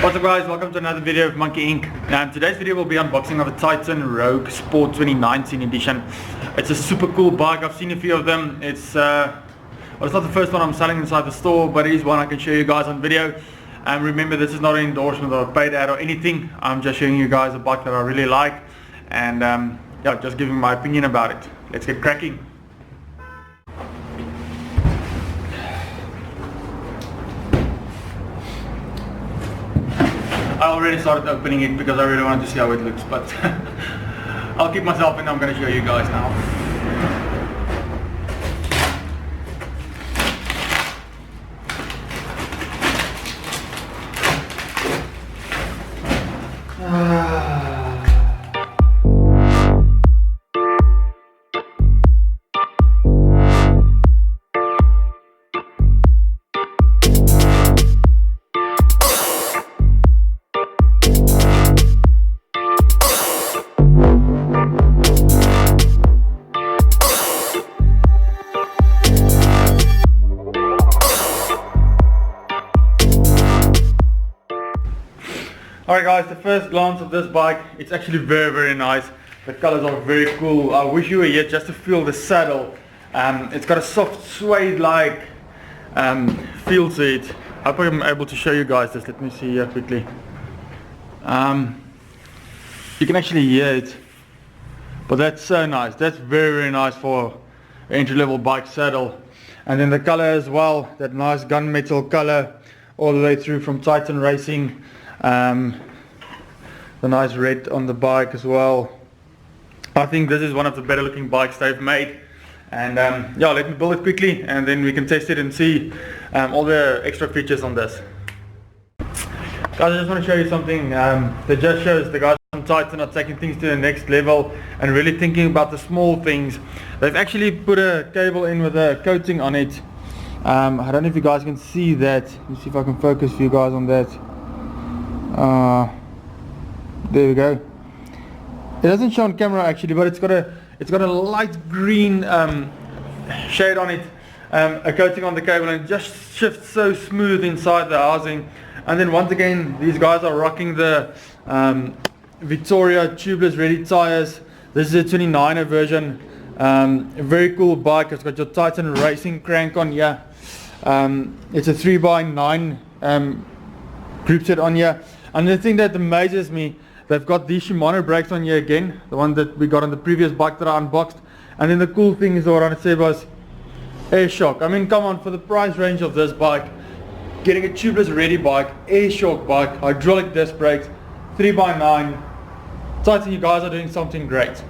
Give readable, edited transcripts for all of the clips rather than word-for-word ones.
What's up guys, welcome to another video of Monkey Inc. Today's video will be unboxing of a Titan Rogue Sport 2019 edition. It's a super cool bike. I've seen a few of them. It's not the first one I'm selling inside the store, but it is one I can show you guys on video. Remember, this is not an endorsement or a paid ad or anything. I'm just showing you guys a bike that I really like and yeah, just giving my opinion about it. Let's get cracking. I already started opening it because I really wanted to see how it looks, but I'll keep myself in. I'm going to show you guys now. Alright guys, the first glance of this bike, it's actually very nice. The colors are very cool. I wish you were here just to feel the saddle. It's got a soft suede like feel to it. I hope I'm able to show you guys this. Let me see here quickly. You can actually hear it, but that's so nice. That's very nice for an entry-level bike saddle. And then the color as well, that nice gunmetal color all the way through from Titan Racing. The nice red on the bike as well. I think this is one of the better looking bikes they've made, and yeah, let me build it quickly and then we can test it and see all the extra features on this. Guys, I just want to show you something that just shows the guys from Titan are taking things to the next level and really thinking about the small things. They've actually put a cable in with a coating on it. I don't know if you guys can see that. Let me see if I can focus for you guys on that. There we go. It doesn't show on camera actually, but it's got a light green shade on it, a coating on the cable, and it just shifts so smooth inside the housing. And then once again, these guys are rocking the Victoria tubeless ready tires. This is a 29er version. A very cool bike. It's got your Titan Racing crank on here. It's a 3x9 group set on here. And the thing that amazes me, they've got these Shimano brakes on here again, the one that we got on the previous bike that I unboxed. And then the cool thing is what I said was air shock. I mean, come on, for the price range of this bike, getting a tubeless ready bike, air shock bike, hydraulic disc brakes, 3x9. Titan, you guys are doing something great.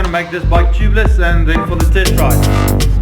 Make this bike tubeless and then for the test ride.